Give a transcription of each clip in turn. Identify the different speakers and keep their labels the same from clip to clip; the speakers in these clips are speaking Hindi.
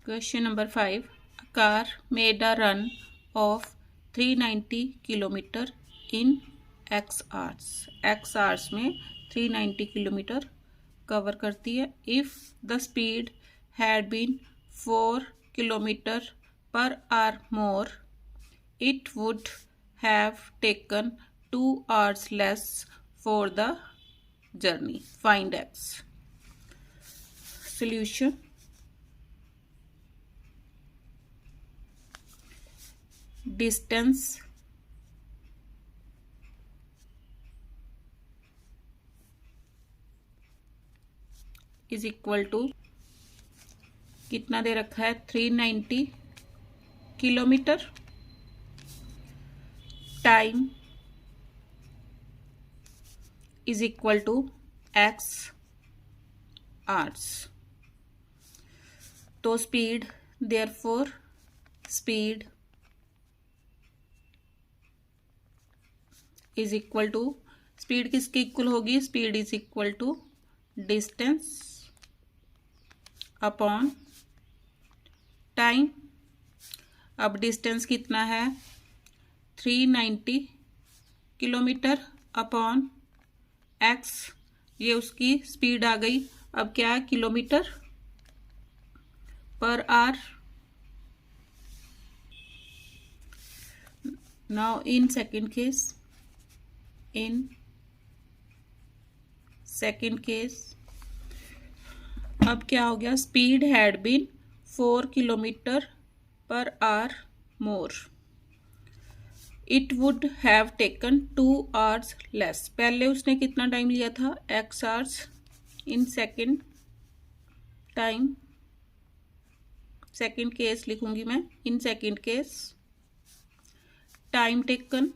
Speaker 1: Question number 5. A car made a run of 390 kilometer in X hours. X hours में 390 किलोमीटर कवर करती है. If the speed had been 4 kilometer per hour more, it would have taken 2 hours less for the journey. Find X. Solution. Distance is equal to कितना दे रखा है 390 kilometre. Time is equal to x hours. तो speed therefore speed is equal to speed किसके इक्वल होगी. Speed is equal to distance upon time. अब डिस्टेंस कितना है 390 किलोमीटर अपॉन x. ये उसकी स्पीड आ गई. अब क्या है kilometre per hour. Now in second case अब क्या हो गया. Speed had been 4 kilometre per hour more. It would have taken 2 hours less. पहले उसने कितना टाइम लिया था x hours. In second time second case लिखूंगी मैं. In second case time taken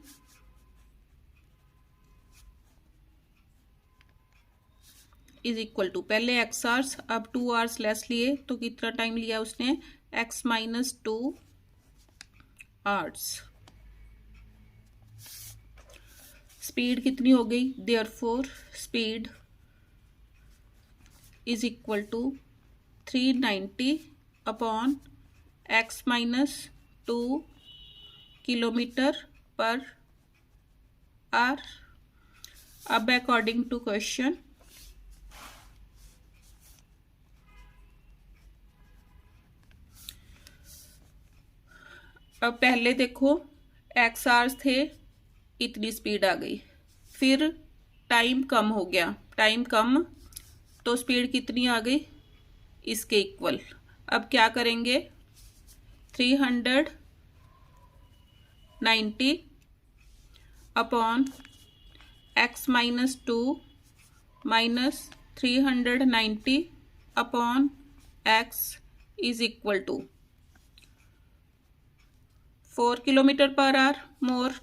Speaker 1: is equal to पहले x hours अब 2 hours लेस लिए तो कितना टाइम लिया उसने x माइनस 2 hours. स्पीड कितनी हो गई. Therefore speed is equal to 390 upon x minus 2 kilometre per hour. अब अकॉर्डिंग टू क्वेश्चन अब पहले देखो x आवर्स थे इतनी स्पीड आ गई. फिर टाइम कम हो गया. टाइम कम तो स्पीड कितनी आ गई इसके इक्वल. अब क्या करेंगे 390 upon x minus 2 minus 390 upon x is equal to 4 kilometre per hour more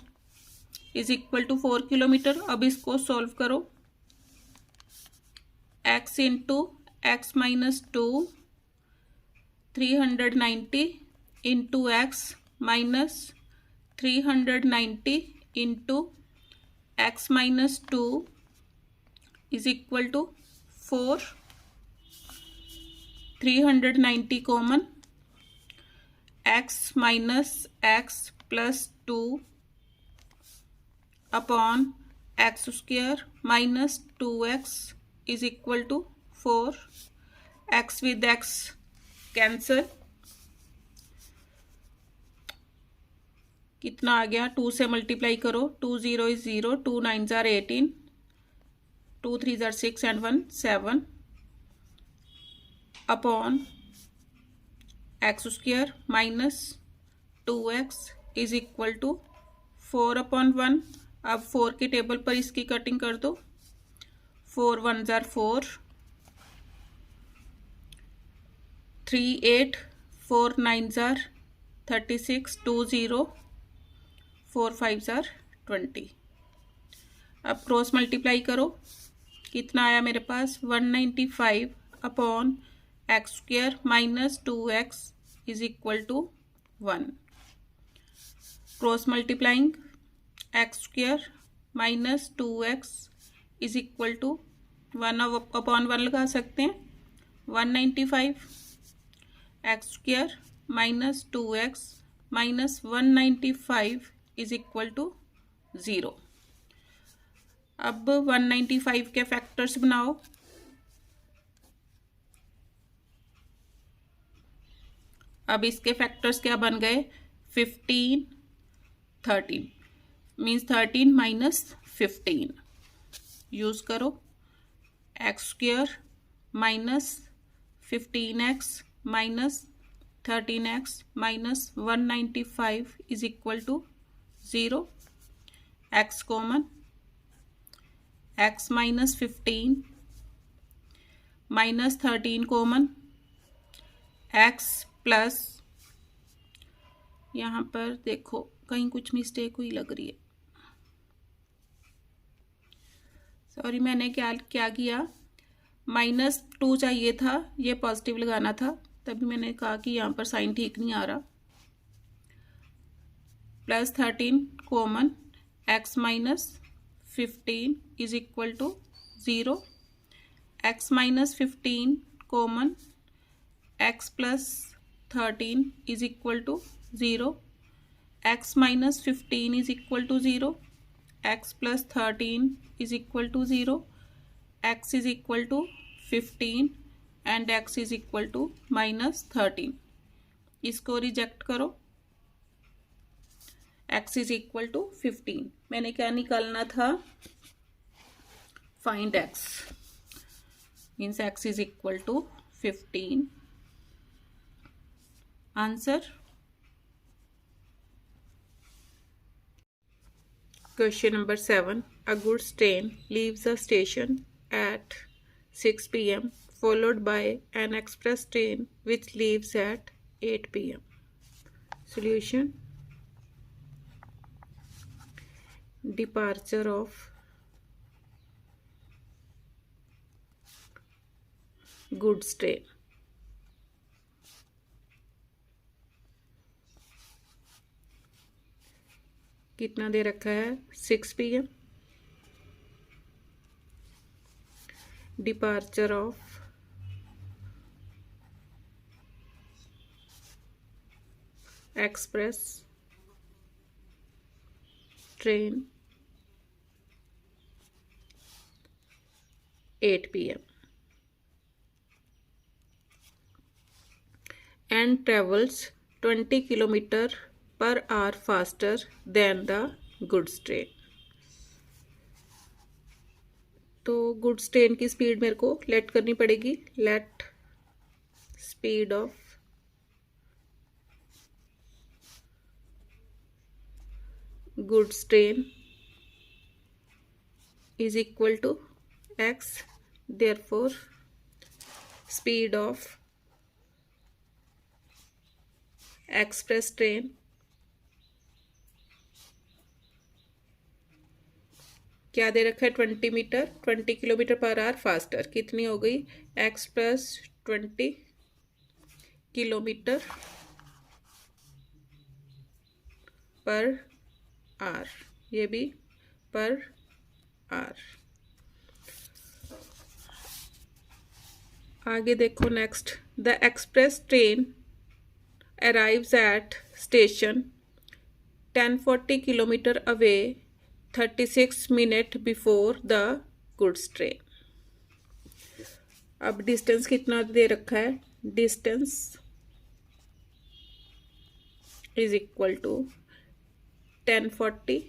Speaker 1: is equal to 4 kilometre. अब इसको सॉल्व करो. x into x minus 2 390 into x minus 390 into x minus 2 is equal to 4. 390 common x minus x plus 2 upon x square minus 2x is equal to 4. x with x cancel. कितना आ गया 2 से मल्टीप्लाई करो. 2 0 इज 0. 2 9 जार 18. 2 3 जार 6 and 1 7 upon x square minus 2x is equal to 4 upon 1. अब 4 के टेबल पर इसकी कटिंग कर दो. 4 1 जार 4. 3 8. 4 9 जार 36. 2 0. 4 5 जार 20. अब क्रॉस मल्टीप्लाई करो. कितना आया मेरे पास 195 upon x square minus 2x is equal to 1. Cross multiplying x square minus 2x is equal to 1 upon 1 लगा सकते हैं 195. X square minus 2x minus 195 is equal to 0। अब 195 के फैक्टर्स बनाओ। अब इसके फैक्टर्स क्या बन गए? 15 13 मीन्स 13 माइनस 15 यूज करो। X square minus 15x minus 13x minus 195 is equal to 0। X common, x minus 15 minus 13 common, x plus, यहाँ पर देखो कहीं कुछ मिस्टेक हुई लग रही है, सॉरी। मैंने क्या किया, -2 चाहिए था, ये पॉजिटिव लगाना था, तभी मैंने कहा कि यहाँ पर साइन ठीक नहीं आ रहा। Plus 13 common, x minus 15 is equal to 0। x minus 15 common, x plus 13 is equal to 0। x minus 15 is equal to 0। x plus 13 is equal to 0। x is equal to 15 and x is equal to minus 13। इसको रिजेक्ट करो। x is equal to 15। मैंने क्या निकालना था? Find x means x is equal to 15। Answer question number 7। A goods train leaves the station at 6 p.m. followed by an express train which leaves at 8 p.m. Solution: departure of goods train. कितना दे रखा है? 6 p.m. Departure of express train 8 p.m. and travels 20 kilometer per hour faster than the goods train. तो गुड्स ट्रेन की स्पीड मेरे को लेट करनी पड़ेगी। Let speed of goods train is equal to x, therefore speed of express train क्या दे रखा है? 20 किलोमीटर पर आवर फास्टर। कितनी हो गई? x plus 20 kilometre per hour, ये भी पर आवर। आगे देखो next. The express train arrives at station 1040 kilometre away 36 minute before the goods train. अब डिस्टेंस कितना दे रखा है? Distance is equal to 1040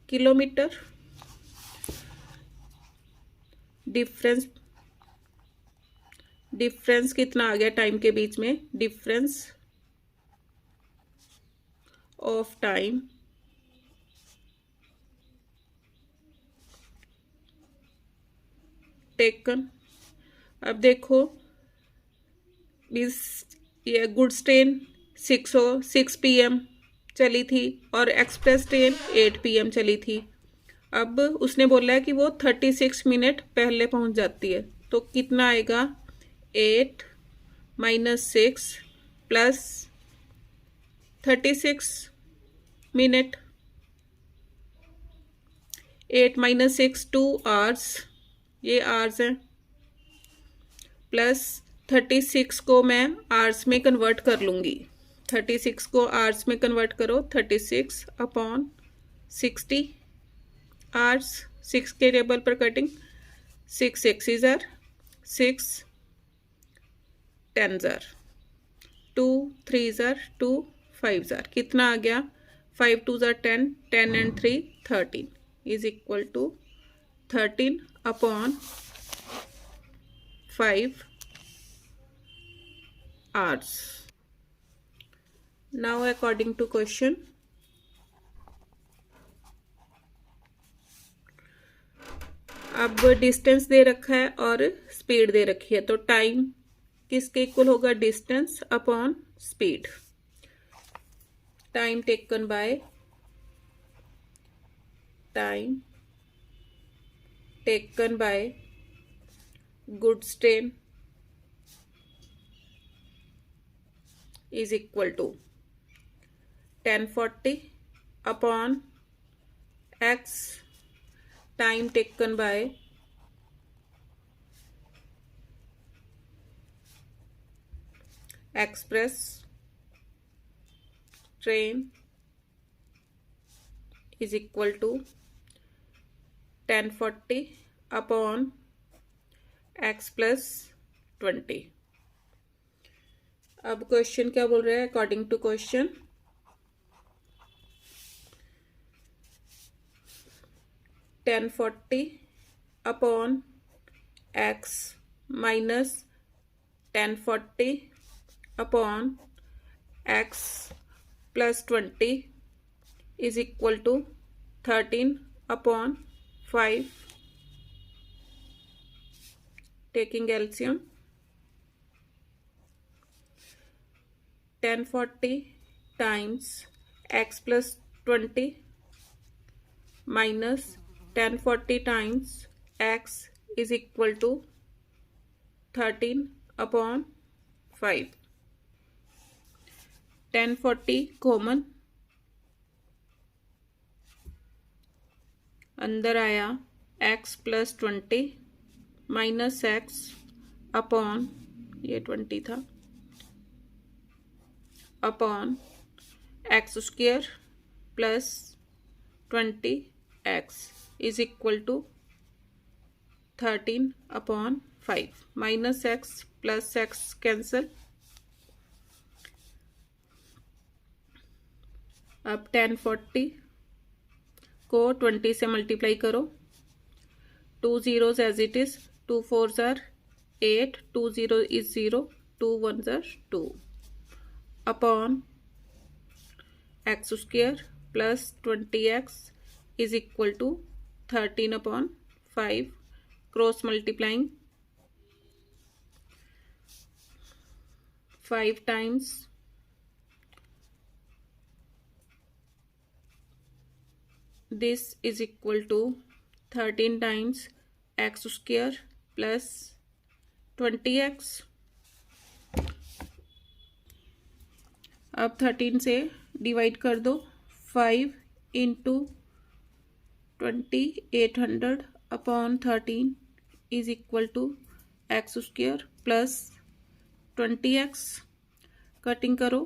Speaker 1: kilometre. Difference कितना आ गया टाइम के बीच में? Difference of time taken. अब देखो ये गुड्स ट्रेन 6 p.m. चली थी और एक्सप्रेस ट्रेन 8 p.m. चली थी। अब उसने बोला है कि वो 36 मिनट पहले पहुंच जाती है, तो कितना आएगा? 8 minus 6 plus 36 minute. 8 minus 6 2 hours, ये आवर्स हैं, प्लस 36 को मैं आवर्स में कन्वर्ट कर लूँगी। 36 को आवर्स में कन्वर्ट करो, 36 अपॉन 60 आवर्स, 6 के टेबल पर कटिंग, 6 6 ज़र 6 10 ज़र 2 3 ज़र 2 5 ज़र, कितना आ गया 5 2 ज़र 10, 10 and 3 13 is equal to 13 upon 5 hours. Now according to question, अब डिस्टेंस दे रखा है और स्पीड दे रखी है, तो टाइम किसके इक्वल होगा, distance upon speed. Time taken by goods train is equal to 1040 upon x time taken by express train is equal to 1040 upon x plus 20। अब क्वेश्चन क्या बोल रहा है, according to question 1040 upon x minus 1040 upon x plus 20 is equal to 13 upon 5, taking LCM 1040 times x plus 20 minus 1040 times x is equal to 13 upon 5। 1040 common अंदर आया, x plus 20 minus x upon, ये 20 था, upon x square plus 20x is equal to 13 upon 5, minus x plus x cancel. अब 1040 को 20 से मल्टीप्लाई करो, 2 zeros as it is, 2 4s are 8, 2 0 is 0, 2 1s are 2 upon x square plus 20x is equal to 13 upon 5, cross multiplying 5 times this is equal to 13 times x square plus 20x। अब 13 से डिवाइड कर दो, 5 into 20 800 upon 13 is equal to x square plus 20x। Cutting करो,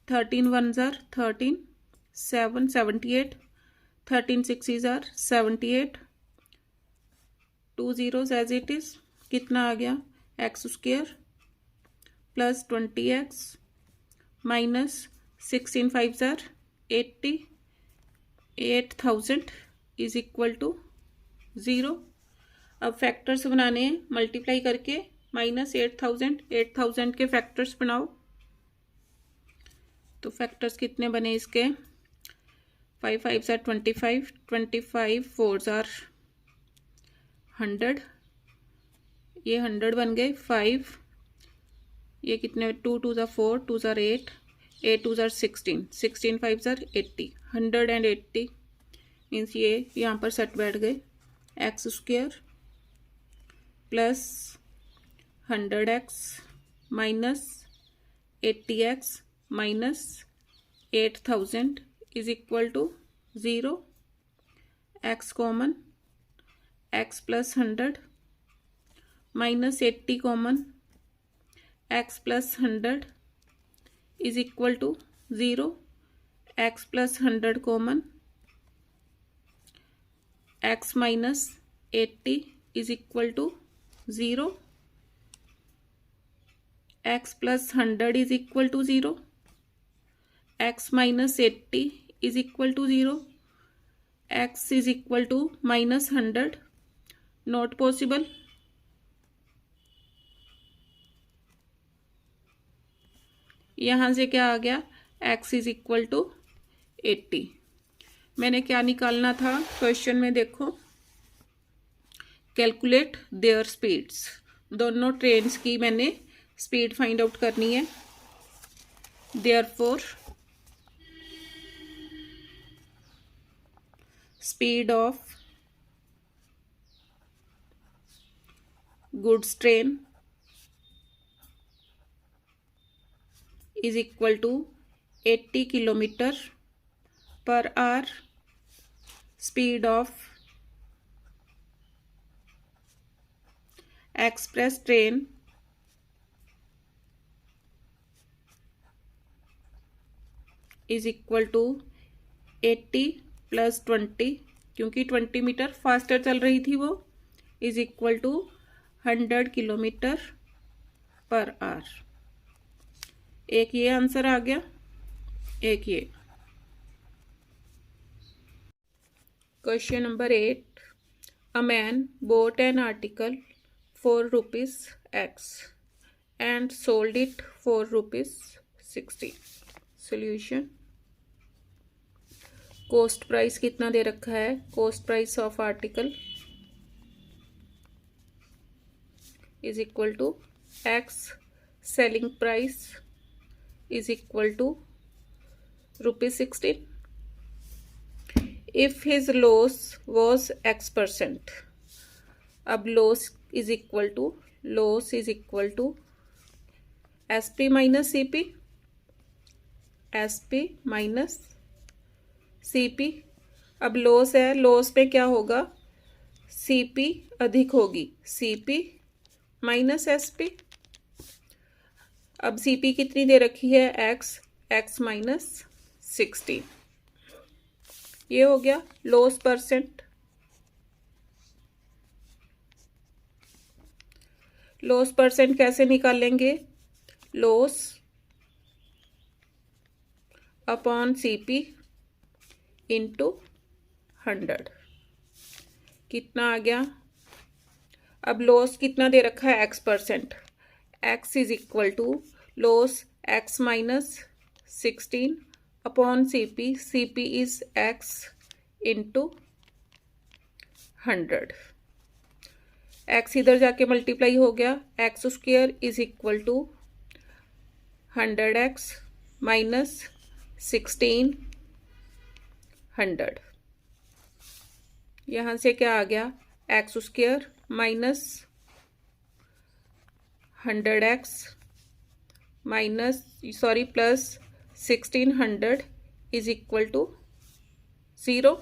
Speaker 1: 13 1s are 13, 7 78, 13 6s are 78, 2 zeros as it is, कितना आ गया x square plus 20x minus 16 5s are 80, 8000 is equal to 0। अब फैक्टर्स बनाने हैं, मल्टीप्लाई करके माइनस 8000, 8000 के फैक्टर्स बनाओ, तो फैक्टर्स कितने बने इसके, 5 5s are 25, 25 4s are 100, ये 100 बन गए, 5 ये कितने, 2 2s are 4, 2s are 8, 8 2s are 16, 16 5s are 80, 180 means ये यहाँ पर सेट बैठ गए, x square plus 100x minus 80x minus 8000 is equal to 0, x common, x plus 100 minus 80 common, x plus 100 is equal to 0, x plus 100 common, x minus 80 is equal to 0, x plus 100 is equal to 0, x minus 80 is equal to 0, x is equal to minus 100, not possible. यहाँ से क्या आ गया, x इज इक्वल टू 80। मैंने क्या निकालना था क्वेश्चन में, देखो, कैलकुलेट देयर स्पीड्स, दोनों ट्रेन्स की मैंने स्पीड फाइंड आउट करनी है। Therefore speed of goods train is equal to 80 kilometre per hour, speed of express train is equal to 80 plus 20, क्योंकि 20 मीटर फास्टर चल रही थी वो, is equal to 100 kilometre per hour. एक ये आंसर आ गया, एक ये। Question number 8, a man bought an article for rupees X and sold it for rupees 60। Solution, cost price कितना दे रखा है, cost price of article is equal to x, selling price is equal to rupees 16. If his loss was X%, अब loss is equal to SP minus CP, SP minus CP। अब loss है, loss पे क्या होगा, CP अधिक होगी, CP माइनस SP। अब CP कितनी दे रखी है, x माइनस 60। ये हो गया लॉस परसेंट। लॉस परसेंट कैसे निकालेंगे, लॉस अपॉन CP इंटू 100, कितना आ गया। अब लॉस कितना दे रखा है, x%, x is equal to loss x minus 16 upon CP, CP is x into 100, x इधर जाके मल्टीप्लाई हो गया, x square is equal to 100x minus 16 100। यहाँ से क्या आ गया, x square minus 100x minus plus 1600 is equal to 0।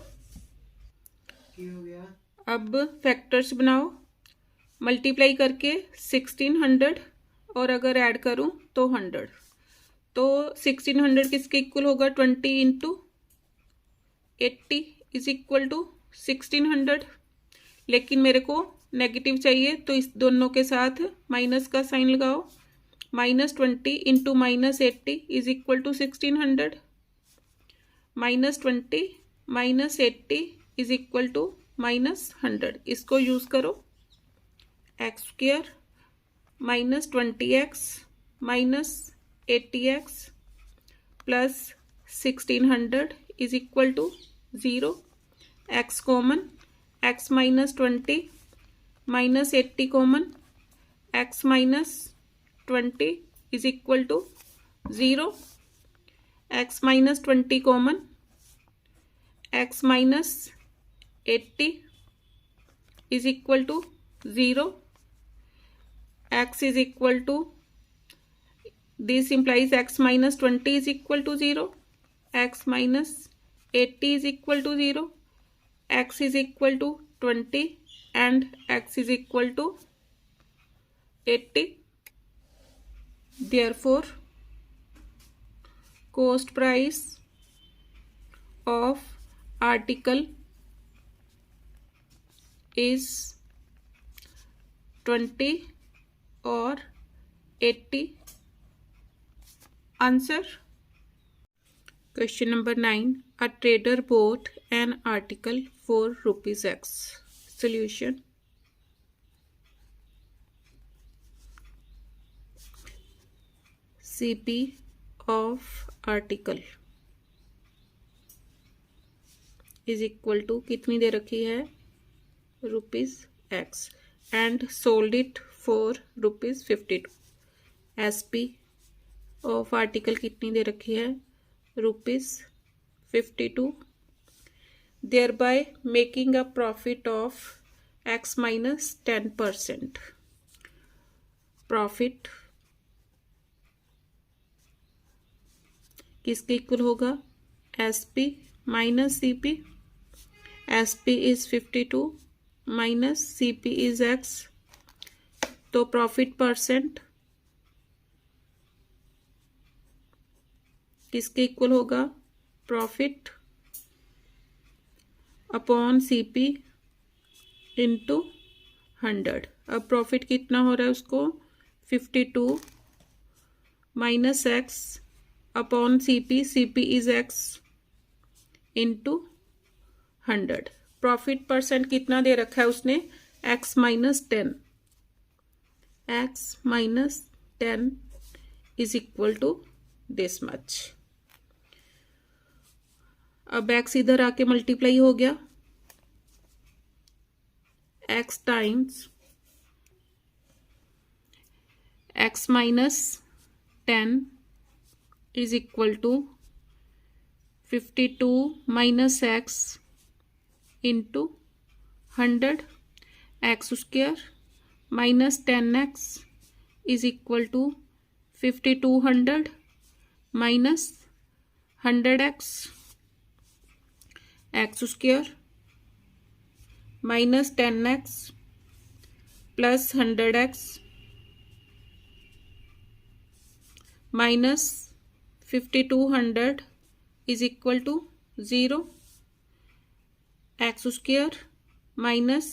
Speaker 1: अब फैक्टर्स बनाओ, मल्टीप्लाई करके 1600 और अगर ऐड करूं तो 100, तो 1600 किसके इक्वल होगा, 20 इंटू 80 इज इक्वल टू 1600। लेकिन मेरे को नेगेटिव चाहिए, तो इस दोनों के साथ माइनस का साइन लगाओ, -20 into -80 is equal to 1600, -20 -80 is equal to -100। इसको यूज करो, x square -20x -80x plus 1600 is equal to 0, x common, x -20 -80 common, x -20 is equal to 0, x -20 common, x -80 is equal to 0, x is equal to, this implies x -20 is equal to 0, x -80 is equal to 0, x is equal to 20 and x is equal to 80। Therefore, cost price of article is 20 or 80. Answer. Question number 9. A trader bought an article for rupees X. Solution. CP of article is equal to कितनी दे रखी है rupees X and sold it for rupees 52. SP of article कितनी दे रखी है rupees 52, thereby making a profit of X minus 10%. Profit किसके इक्वल होगा SP minus CP. SP is 52 minus CP is X, तो प्रॉफिट परसेंट किसके इक्वल होगा प्रॉफिट अपॉन CP इंटू 100. अब प्रॉफिट कितना हो रहा है उसको 52 minus X upon CP is X into 100. Profit percent कितना दे रखा है उसने X minus 10. X minus 10 is equal to this much. अब X इधर आके मल्टीप्लाई हो गया X times X minus 10 is equal to 52 minus X into 100. X square minus 10X is equal to 5200 minus 100X. X square minus 10X plus 100X minus 5200 is equal to 0. X square minus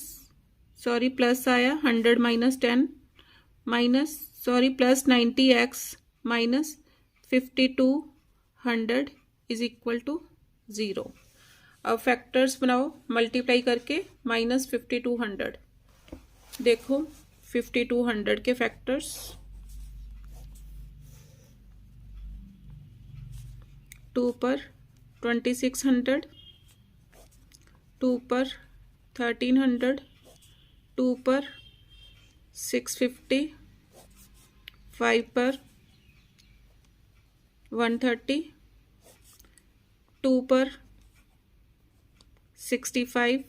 Speaker 1: plus आया 100 minus 10 minus plus 90X minus 5200 is equal to 0. अब फैक्टर्स बनाओ मल्टीप्लाई करके माइनस 5200. देखो 5200 के फैक्टर्स 2 पर 2600, 2 पर 1300, 2 पर 650, 5 पर 130, 2 पर 65,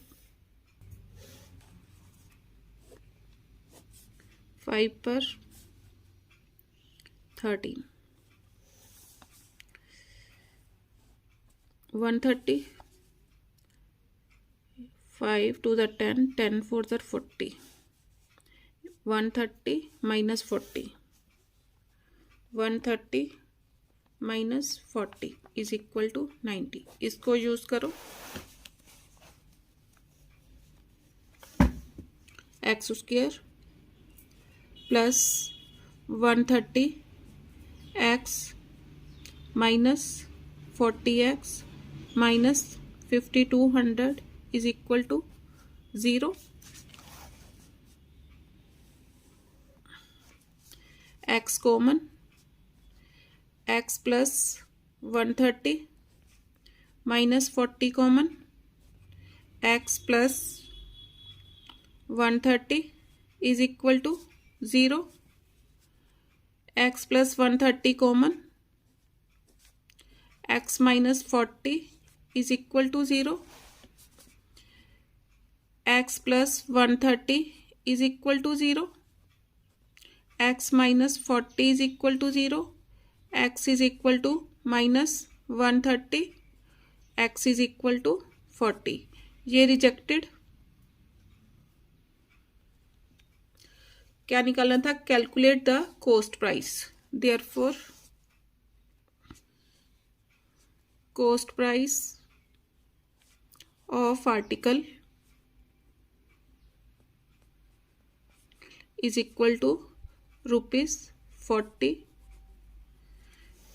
Speaker 1: 5 पर 13, 130, 5 to the 10, 10 4 the 40, 130 minus 40, 130 minus 40 is equal to 90. इसको यूज करो. X square plus 130 X minus 40X minus 5200 is equal to 0. X common X plus 130 minus 40 common X plus 130 is equal to 0. X plus 130 common. X minus 40 is equal to 0. X plus 130 is equal to 0. X minus 40 is equal to 0. X is equal to minus 130. X is equal to 40. ये रिजेक्टेड. क्या निकालना था calculate the cost price. therefore cost price of article is equal to ₹40.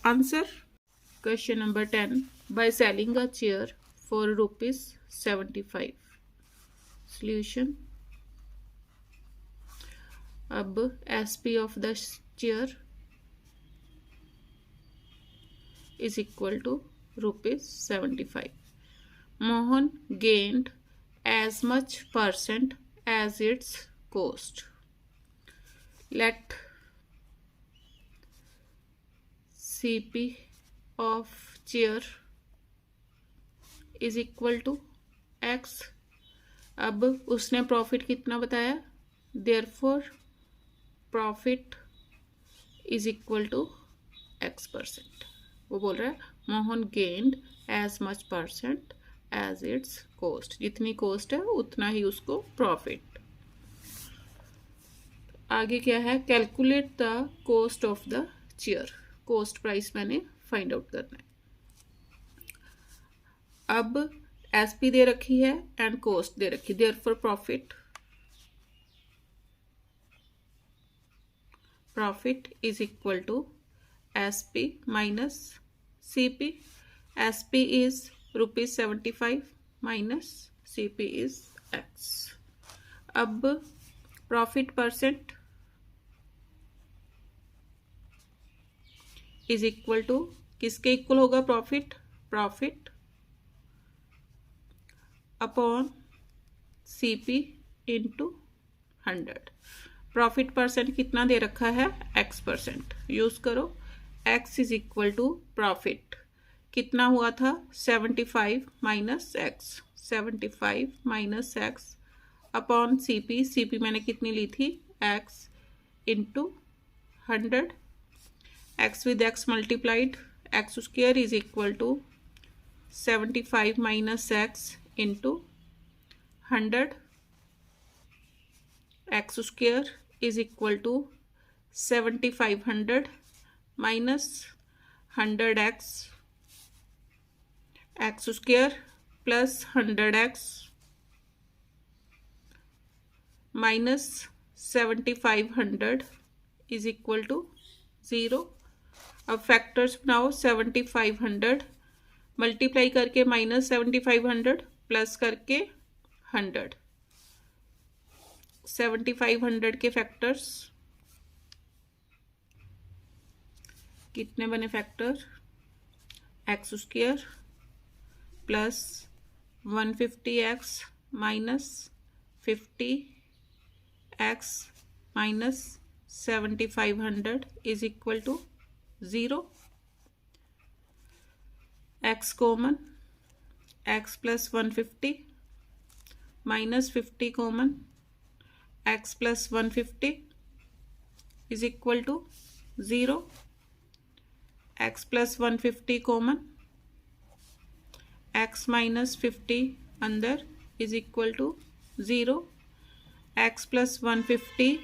Speaker 1: Answer. Question number 10. By selling a chair for ₹75. Solution. अब SP of the chair is equal to ₹75. Mohan gained as much percent as its cost. Let CP of chair is equal to X. अब उसने प्रॉफिट कितना बताया, therefore profit is equal to X%. वो बोल रहा है Mohan gained as much percent as its cost, जितनी कॉस्ट है उतना ही उसको प्रॉफिट। आगे क्या है, calculate the cost of the chair. Cost price मैंने फाइंड आउट करना है। अब एसपी दे रखी है एंड कॉस्ट दे रखी, therefore profit is equal to SP minus CP. SP is ₹75 minus CP is X। अब profit percent is equal to किसके इक्वल होगा, profit upon CP into 100। Profit percent कितना दे रखा है, X%। यूज करो X is equal to profit कितना हुआ था, 75 minus X, 75 minus X upon CP मैंने कितनी ली थी, X into 100। X with X multiplied, X square is equal to 75 minus X into 100। X square is equal to 7500 minus 100X, X square plus 100X minus 7500 is equal to 0। अब फैक्टर्स बनाओ, 7500 मल्टीप्लाई करके माइनस 7500 प्लस करके 100। 7500 के फैक्टर्स कितने बने, factor X square plus 150X minus 50X minus 7500 is equal to 0। X common, X plus 150 minus 50 common, X plus 150 is equal to 0। X plus 150 common, X minus 50 अंदर is equal to 0। X plus 150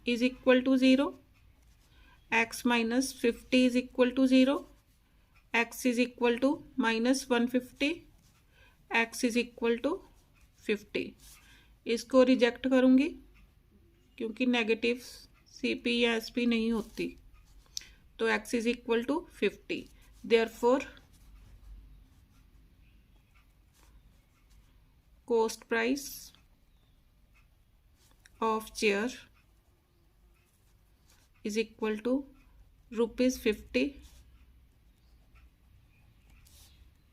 Speaker 1: is equal to 0, X minus 50 is equal to 0, X is equal to minus 150, X is equal to 50। इसको रिजेक्ट करूंगी क्योंकि नेगेटिव सीपी या एसपी नहीं होती, तो X is equal to 50। Therefore cost price of chair is equal to ₹50।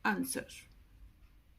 Speaker 1: Answer.